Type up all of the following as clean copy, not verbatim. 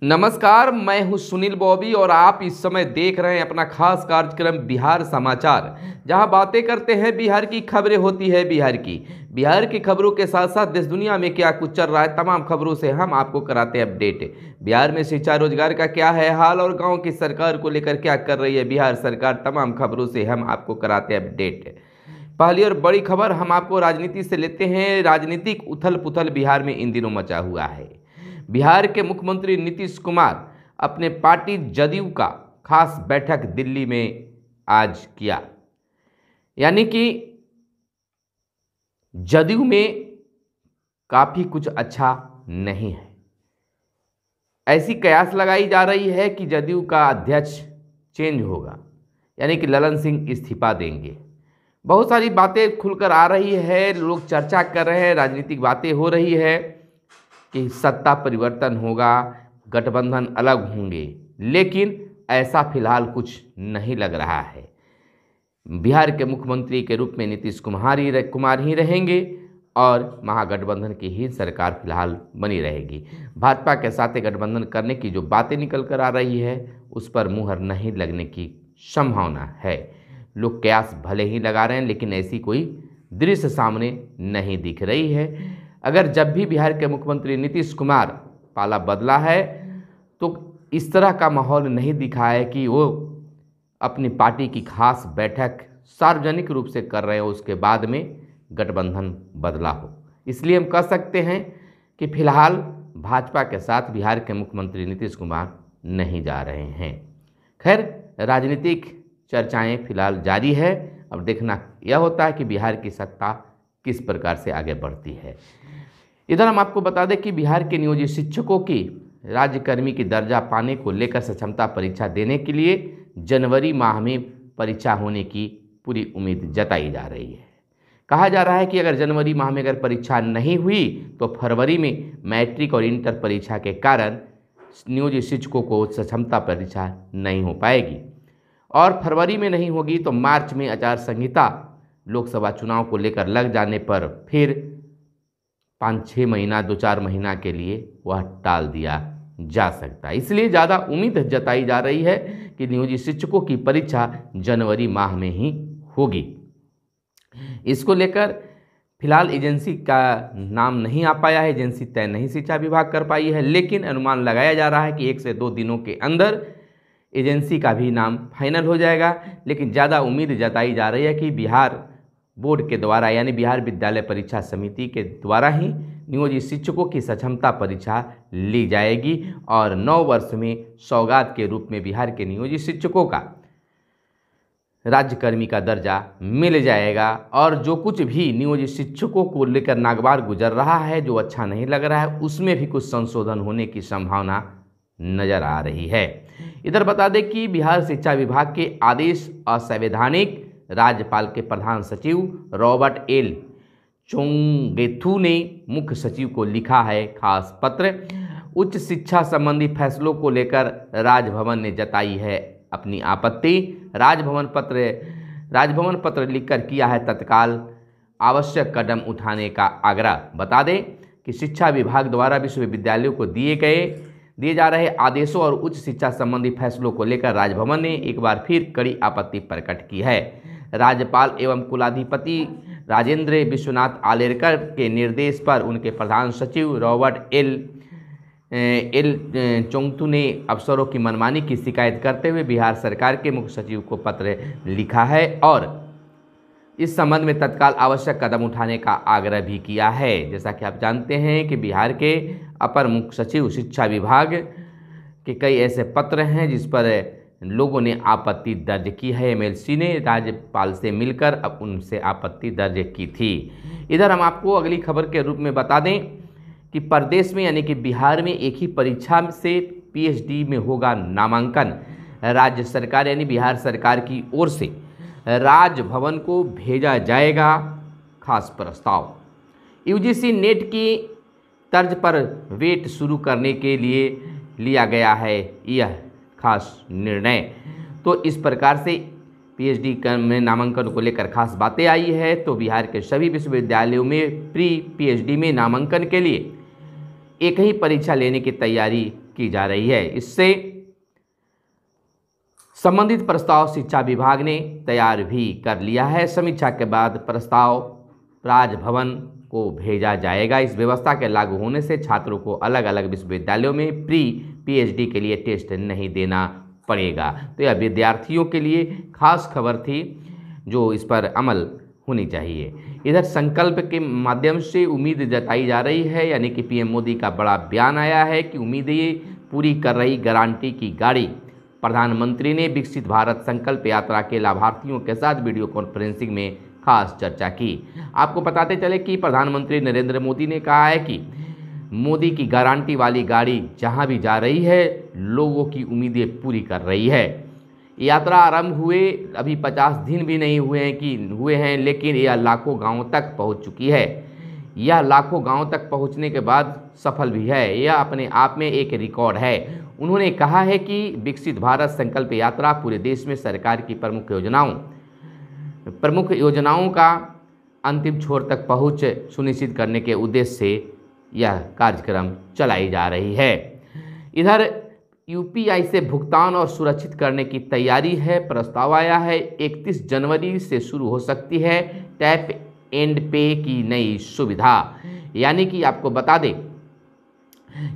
नमस्कार, मैं हूं सुनील बॉबी और आप इस समय देख रहे हैं अपना खास कार्यक्रम बिहार समाचार, जहां बातें करते हैं बिहार की, खबरें होती है बिहार की खबरों के साथ साथ देश दुनिया में क्या कुछ चल रहा है तमाम खबरों से हम आपको कराते हैं अपडेट। बिहार में शिक्षा रोजगार का क्या है हाल और गाँव की सरकार को लेकर क्या कर रही है बिहार सरकार, तमाम खबरों से हम आपको कराते हैं अपडेट। पहली और बड़ी खबर हम आपको राजनीति से लेते हैं। राजनीतिक उथल पुथल बिहार में इन दिनों मचा हुआ है। बिहार के मुख्यमंत्री नीतीश कुमार अपने पार्टी जदयू का खास बैठक दिल्ली में आज किया, यानी कि जदयू में काफ़ी कुछ अच्छा नहीं है। ऐसी कयास लगाई जा रही है कि जदयू का अध्यक्ष चेंज होगा, यानी कि ललन सिंह इस्तीफा देंगे। बहुत सारी बातें खुलकर आ रही है, लोग चर्चा कर रहे हैं, राजनीतिक बातें हो रही है कि सत्ता परिवर्तन होगा, गठबंधन अलग होंगे, लेकिन ऐसा फिलहाल कुछ नहीं लग रहा है। बिहार के मुख्यमंत्री के रूप में नीतीश कुमार ही रहेंगे और महागठबंधन की ही सरकार फिलहाल बनी रहेगी। भाजपा के साथ गठबंधन करने की जो बातें निकल कर आ रही है उस पर मुहर नहीं लगने की संभावना है। लोग कयास भले ही लगा रहे हैं, लेकिन ऐसी कोई दृश्य सामने नहीं दिख रही है। अगर जब भी बिहार के मुख्यमंत्री नीतीश कुमार पाला बदला है तो इस तरह का माहौल नहीं दिखा है कि वो अपनी पार्टी की खास बैठक सार्वजनिक रूप से कर रहे हो, उसके बाद में गठबंधन बदला हो। इसलिए हम कह सकते हैं कि फिलहाल भाजपा के साथ बिहार के मुख्यमंत्री नीतीश कुमार नहीं जा रहे हैं। खैर, राजनीतिक चर्चाएं फिलहाल जारी है। अब देखना यह होता है कि बिहार की सत्ता किस प्रकार से आगे बढ़ती है। इधर हम आपको बता दें कि बिहार के नियोजित शिक्षकों की राज्यकर्मी की दर्जा पाने को लेकर सक्षमता परीक्षा देने के लिए जनवरी माह में परीक्षा होने की पूरी उम्मीद जताई जा रही है। कहा जा रहा है कि अगर जनवरी माह में अगर परीक्षा नहीं हुई तो फरवरी में मैट्रिक और इंटर परीक्षा के कारण नियोजित शिक्षकों को सक्षमता परीक्षा नहीं हो पाएगी, और फरवरी में नहीं होगी तो मार्च में आचार संहिता लोकसभा चुनाव को लेकर लग जाने पर फिर 5-6 महीना 2-4 महीना के लिए वह टाल दिया जा सकता है। इसलिए ज़्यादा उम्मीद जताई जा रही है कि नियोजित शिक्षकों की परीक्षा जनवरी माह में ही होगी। इसको लेकर फिलहाल एजेंसी का नाम नहीं आ पाया है, एजेंसी तय नहीं शिक्षा विभाग कर पाई है, लेकिन अनुमान लगाया जा रहा है कि 1 से 2 दिनों के अंदर एजेंसी का भी नाम फाइनल हो जाएगा। लेकिन ज़्यादा उम्मीद जताई जा रही है कि बिहार बोर्ड के द्वारा, यानी बिहार विद्यालय परीक्षा समिति के द्वारा ही नियोजित शिक्षकों की सक्षमता परीक्षा ली जाएगी और 9 वर्ष में सौगात के रूप में बिहार के नियोजित शिक्षकों का राज्यकर्मी का दर्जा मिल जाएगा। और जो कुछ भी नियोजित शिक्षकों को लेकर नागवार गुजर रहा है, जो अच्छा नहीं लग रहा है, उसमें भी कुछ संशोधन होने की संभावना नजर आ रही है। इधर बता दें कि बिहार शिक्षा विभाग के आदेश असंवैधानिक, राज्यपाल के प्रधान सचिव रॉबर्ट एल चोंगथू ने मुख्य सचिव को लिखा है खास पत्र। उच्च शिक्षा संबंधी फैसलों को लेकर राजभवन ने जताई है अपनी आपत्ति। राजभवन पत्र लिखकर किया है तत्काल आवश्यक कदम उठाने का आग्रह। बता दें कि शिक्षा विभाग द्वारा विश्वविद्यालयों को दिए जा रहे आदेशों और उच्च शिक्षा संबंधी फैसलों को लेकर राजभवन ने एक बार फिर कड़ी आपत्ति प्रकट की है। राज्यपाल एवं कुलाधिपति राजेंद्र विश्वनाथ आलेरकर के निर्देश पर उनके प्रधान सचिव रॉबर्ट एल चोंगथू ने अफसरों की मनमानी की शिकायत करते हुए बिहार सरकार के मुख्य सचिव को पत्र लिखा है और इस संबंध में तत्काल आवश्यक कदम उठाने का आग्रह भी किया है। जैसा कि आप जानते हैं कि बिहार के अपर मुख्य सचिव शिक्षा विभाग के कई ऐसे पत्र हैं जिस पर लोगों ने आपत्ति दर्ज की है। एमएलसी ने राज्यपाल से मिलकर अब उनसे आपत्ति दर्ज की थी। इधर हम आपको अगली खबर के रूप में बता दें कि प्रदेश में, यानी कि बिहार में, एक ही परीक्षा से पीएचडी में होगा नामांकन। राज्य सरकार यानी बिहार सरकार की ओर से राजभवन को भेजा जाएगा खास प्रस्ताव। यूजीसी नेट की तर्ज पर वेट शुरू करने के लिए लिया गया है यह खास निर्णय। तो इस प्रकार से पीएचडी में नामांकन को लेकर खास बातें आई है। तो बिहार के सभी विश्वविद्यालयों में प्री पीएचडी में नामांकन के लिए एक ही परीक्षा लेने की तैयारी की जा रही है। इससे संबंधित प्रस्ताव शिक्षा विभाग ने तैयार भी कर लिया है। समीक्षा के बाद प्रस्ताव राजभवन को भेजा जाएगा। इस व्यवस्था के लागू होने से छात्रों को अलग अलग विश्वविद्यालयों में प्री पीएचडी के लिए टेस्ट नहीं देना पड़ेगा। तो यह विद्यार्थियों के लिए खास खबर थी जो इस पर अमल होनी चाहिए। इधर संकल्प के माध्यम से उम्मीद जताई जा रही है, यानी कि पीएम मोदी का बड़ा बयान आया है कि उम्मीदें पूरी कर रही गारंटी की गाड़ी। प्रधानमंत्री ने विकसित भारत संकल्प यात्रा के लाभार्थियों के साथ वीडियो कॉन्फ्रेंसिंग में खास चर्चा की। आपको बताते चले कि प्रधानमंत्री नरेंद्र मोदी ने कहा है कि मोदी की गारंटी वाली गाड़ी जहां भी जा रही है लोगों की उम्मीदें पूरी कर रही है। यात्रा आरंभ हुए अभी 50 दिन भी नहीं हुए हैं लेकिन यह लाखों गांवों तक पहुंच चुकी है। यह लाखों गांवों तक पहुंचने के बाद सफल भी है। यह अपने आप में एक रिकॉर्ड है। उन्होंने कहा है कि विकसित भारत संकल्प यात्रा पूरे देश में सरकार की प्रमुख योजनाओं का अंतिम छोर तक पहुंच सुनिश्चित करने के उद्देश्य से यह कार्यक्रम चलाई जा रही है। इधर यूपीआई से भुगतान और सुरक्षित करने की तैयारी है। प्रस्ताव आया है 31 जनवरी से शुरू हो सकती है टैप एंड पे की नई सुविधा। यानी कि आपको बता दें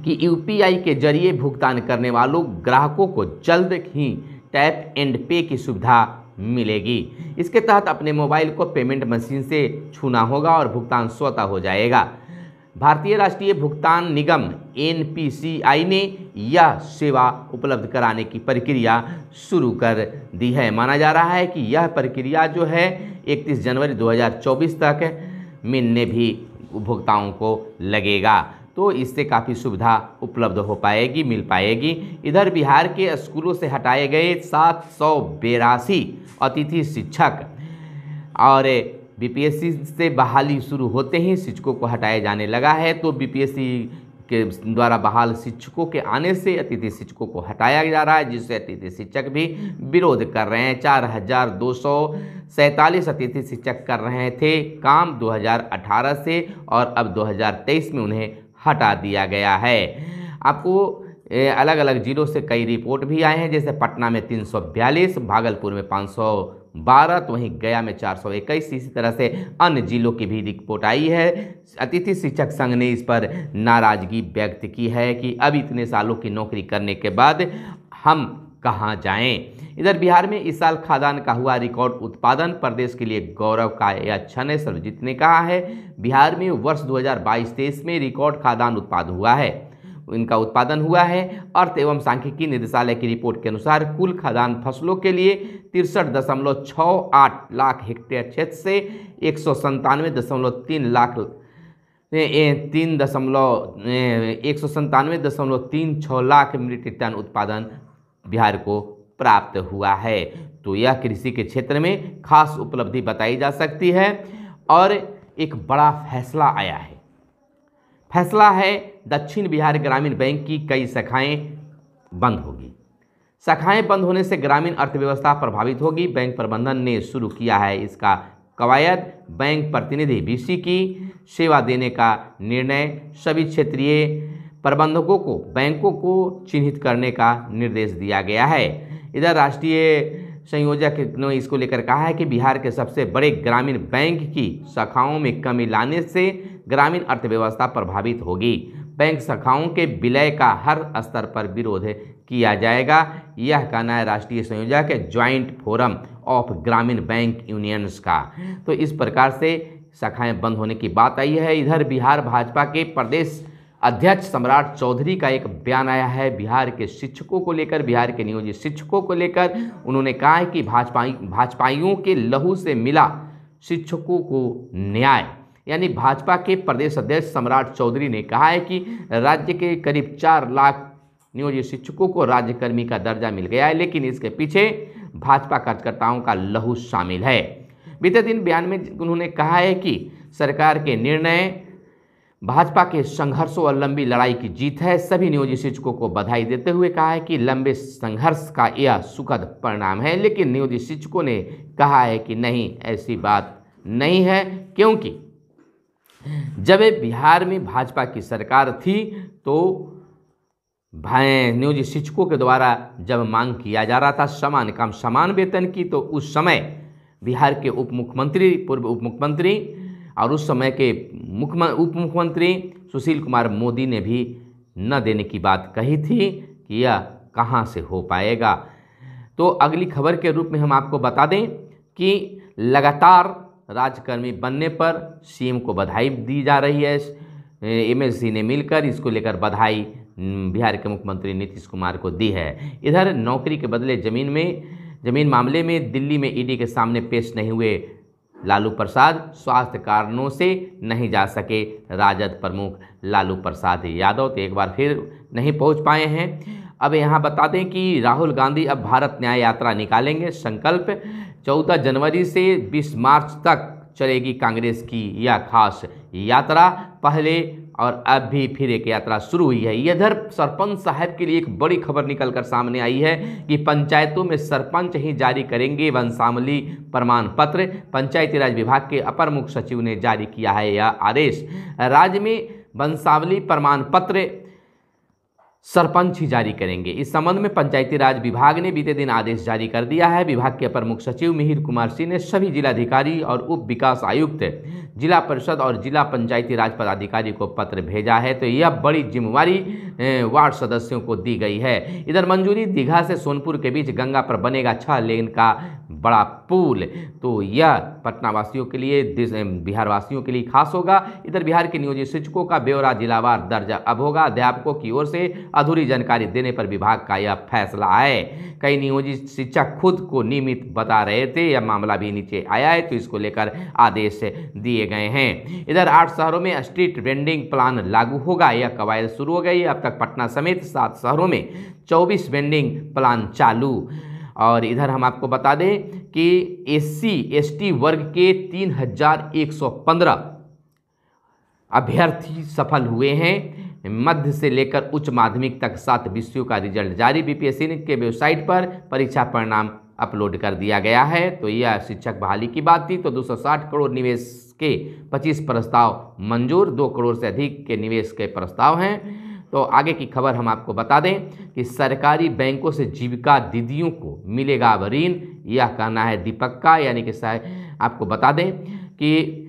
कि यूपीआई के जरिए भुगतान करने वालों ग्राहकों को जल्द ही टैप एंड पे की सुविधा मिलेगी। इसके तहत अपने मोबाइल को पेमेंट मशीन से छूना होगा और भुगतान स्वतः हो जाएगा। भारतीय राष्ट्रीय भुगतान निगम एनपीसीआई ने यह सेवा उपलब्ध कराने की प्रक्रिया शुरू कर दी है। माना जा रहा है कि यह प्रक्रिया जो है 31 जनवरी 2024 तक मिलने भी उपभोक्ताओं को लगेगा। तो इससे काफ़ी सुविधा उपलब्ध हो पाएगी, मिल पाएगी। इधर बिहार के स्कूलों से हटाए गए 782 अतिथि शिक्षक और बीपीएससी से बहाली शुरू होते ही शिक्षकों को हटाया जाने लगा है। तो बीपीएससी के द्वारा बहाल शिक्षकों के आने से अतिथि शिक्षकों को हटाया जा रहा है, जिससे अतिथि शिक्षक भी विरोध कर रहे हैं। 4247 अतिथि शिक्षक कर रहे थे काम 2018 से और अब 2023 में उन्हें हटा दिया गया है। आपको अलग अलग जिलों से कई रिपोर्ट भी आए हैं, जैसे पटना में 342, भागलपुर में 512, तो वहीं गया में 421। इसी तरह से अन्य जिलों की भी रिपोर्ट आई है। अतिथि शिक्षक संघ ने इस पर नाराजगी व्यक्त की है कि अब इतने सालों की नौकरी करने के बाद हम कहां जाएं। इधर बिहार में इस साल खाद्यान्न का हुआ रिकॉर्ड उत्पादन, प्रदेश के लिए गौरव का यह क्षण है, सर्वजीत ने कहा है। बिहार में वर्ष 2022-23 में रिकॉर्ड खाद्यान्न उत्पादन हुआ है। इनका उत्पादन हुआ है। अर्थ एवं सांख्यिकी निदेशालय की रिपोर्ट के अनुसार कुल खाद्यान्न फसलों के लिए 63.68 लाख हेक्टेयर क्षेत्र से 197.36 लाख मीट्रिक टन उत्पादन बिहार को प्राप्त हुआ है। तो यह कृषि के क्षेत्र में खास उपलब्धि बताई जा सकती है। और एक बड़ा फैसला आया है। फैसला है दक्षिण बिहार ग्रामीण बैंक की कई शाखाएं बंद होगी। शाखाएं बंद होने से ग्रामीण अर्थव्यवस्था प्रभावित होगी। बैंक प्रबंधन ने शुरू किया है इसका कवायद। बैंक प्रतिनिधि बीसी की सेवा देने का निर्णय। सभी क्षेत्रीय प्रबंधकों को बैंकों को चिन्हित करने का निर्देश दिया गया है। इधर राष्ट्रीय संयोजक ने इसको लेकर कहा है कि बिहार के सबसे बड़े ग्रामीण बैंक की शाखाओं में कमी लाने से ग्रामीण अर्थव्यवस्था प्रभावित होगी। बैंक शाखाओं के विलय का हर स्तर पर विरोध किया जाएगा। यह कहना है राष्ट्रीय संयोजक ज्वाइंट फोरम ऑफ ग्रामीण बैंक यूनियंस का। तो इस प्रकार से शाखाएं बंद होने की बात आई है। इधर बिहार भाजपा के प्रदेश अध्यक्ष सम्राट चौधरी का एक बयान आया है बिहार के शिक्षकों को लेकर, बिहार के नियोजित शिक्षकों को लेकर। उन्होंने कहा है कि भाजपाइयों के लहू से मिला शिक्षकों को न्याय। यानी भाजपा के प्रदेश अध्यक्ष सम्राट चौधरी ने कहा है कि राज्य के करीब 4 लाख नियोजित शिक्षकों को राज्यकर्मी का दर्जा मिल गया है, लेकिन इसके पीछे भाजपा कार्यकर्ताओं का लहू शामिल है। बीते दिन बयान में उन्होंने कहा है कि सरकार के निर्णय भाजपा के संघर्षों और लंबी लड़ाई की जीत है। सभी नियोजित शिक्षकों को बधाई देते हुए कहा है कि लंबे संघर्ष का यह सुखद परिणाम है। लेकिन नियोजित शिक्षकों ने कहा है कि नहीं, ऐसी बात नहीं है, क्योंकि जब बिहार में भाजपा की सरकार थी तो नियोजित शिक्षकों के द्वारा जब मांग किया जा रहा था समान काम समान वेतन की, तो उस समय बिहार के उप मुख्यमंत्री, पूर्व उप मुख्यमंत्री और उस समय के उप मुख्यमंत्री सुशील कुमार मोदी ने भी न देने की बात कही थी कि यह कहाँ से हो पाएगा। तो अगली खबर के रूप में हम आपको बता दें कि लगातार राजकर्मी बनने पर सीएम को बधाई दी जा रही है। एमएलसी ने मिलकर इसको लेकर बधाई बिहार के मुख्यमंत्री नीतीश कुमार को दी है। इधर नौकरी के बदले जमीन मामले में दिल्ली में ईडी के सामने पेश नहीं हुए लालू प्रसाद, स्वास्थ्य कारणों से नहीं जा सके राजद प्रमुख लालू प्रसाद यादव, तो एक बार फिर नहीं पहुंच पाए हैं। अब यहाँ बता दें कि राहुल गांधी अब भारत न्याय यात्रा निकालेंगे। संकल्प 14 जनवरी से 20 मार्च तक चलेगी कांग्रेस की यह खास यात्रा। पहले और अब भी फिर एक यात्रा शुरू हुई है। इधर सरपंच साहब के लिए एक बड़ी खबर निकल कर सामने आई है कि पंचायतों में सरपंच ही जारी करेंगे वंशावली प्रमाण पत्र। पंचायती राज विभाग के अपर मुख्य सचिव ने जारी किया है यह आदेश। राज्य में वंशावली प्रमाण पत्र सरपंच ही जारी करेंगे। इस संबंध में पंचायती राज विभाग ने बीते दिन आदेश जारी कर दिया है। विभाग के अपर मुख्य सचिव मिहिर कुमार सिंह ने सभी जिलाधिकारी और उप विकास आयुक्त, जिला परिषद और जिला पंचायती राज पदाधिकारी को पत्र भेजा है। तो यह बड़ी जिम्मेवारी वार्ड सदस्यों को दी गई है। इधर मंजूरी, दीघा से सोनपुर के बीच गंगा पर बनेगा 6 लेन का बड़ा पुल। तो यह पटना वासियों के लिए, बिहार वासियों के लिए खास होगा। इधर बिहार के नियोजित शिक्षकों का ब्यौरा जिलावार दर्ज अब होगा। अध्यापकों की ओर से अधूरी जानकारी देने पर विभाग का यह फैसला है। कई नियोजित शिक्षक खुद को नियमित बता रहे थे, यह मामला भी नीचे आया है, तो इसको लेकर आदेश दिए गए हैं। इधर 8 शहरों में स्ट्रीट वेंडिंग प्लान लागू होगा। यह कवायद शुरू हो गई। अब तक पटना समेत 7 शहरों में 24 वेंडिंग प्लान चालू। और इधर हम आपको बता दें कि SC/ST वर्ग के 3115 अभ्यर्थी सफल हुए हैं। मध्य से लेकर उच्च माध्यमिक तक 7 विषयों का रिजल्ट जारी। बीपीएससी के वेबसाइट पर परीक्षा परिणाम अपलोड कर दिया गया है। तो यह शिक्षक बहाली की बात थी। तो 260 करोड़ निवेश के 25 प्रस्ताव मंजूर, 2 करोड़ से अधिक के निवेश के प्रस्ताव हैं। तो आगे की खबर हम आपको बता दें कि सरकारी बैंकों से जीविका दीदियों को मिलेगा अब ऋण, यह कहना है दीपक का। यानी कि आपको बता दें कि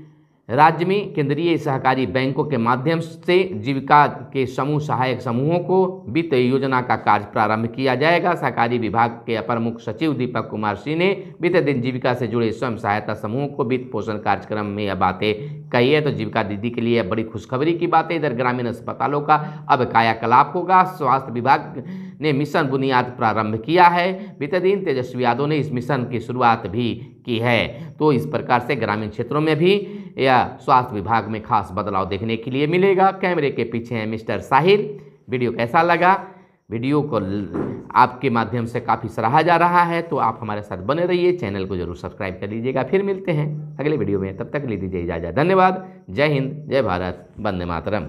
राज्य में केंद्रीय सहकारी बैंकों के माध्यम से जीविका के समूह सहायक समूहों को वित्त योजना का कार्य प्रारंभ किया जाएगा। सहकारी विभाग के अपर मुख्य सचिव दीपक कुमार सिंह ने बीते दिन जीविका से जुड़े स्वयं सहायता समूहों को वित्त पोषण कार्यक्रम में यह बातें कही है। तो जीविका दीदी के लिए बड़ी खुशखबरी की बात है। इधर ग्रामीण अस्पतालों का अब कायाकल्प होगा। स्वास्थ्य विभाग ने मिशन बुनियाद प्रारंभ किया है। बीते दिन तेजस्वी यादव ने इस मिशन की शुरुआत भी की है। तो इस प्रकार से ग्रामीण क्षेत्रों में भी या स्वास्थ्य विभाग में खास बदलाव देखने के लिए मिलेगा। कैमरे के पीछे हैं मिस्टर साहिल। वीडियो कैसा लगा? वीडियो को आपके माध्यम से काफ़ी सराहा जा रहा है, तो आप हमारे साथ बने रहिए। चैनल को जरूर सब्सक्राइब कर लीजिएगा। फिर मिलते हैं अगले वीडियो में, तब तक ले दीजिए इजाज़त। धन्यवाद। जय हिंद, जय भारत, वंदे मातरम।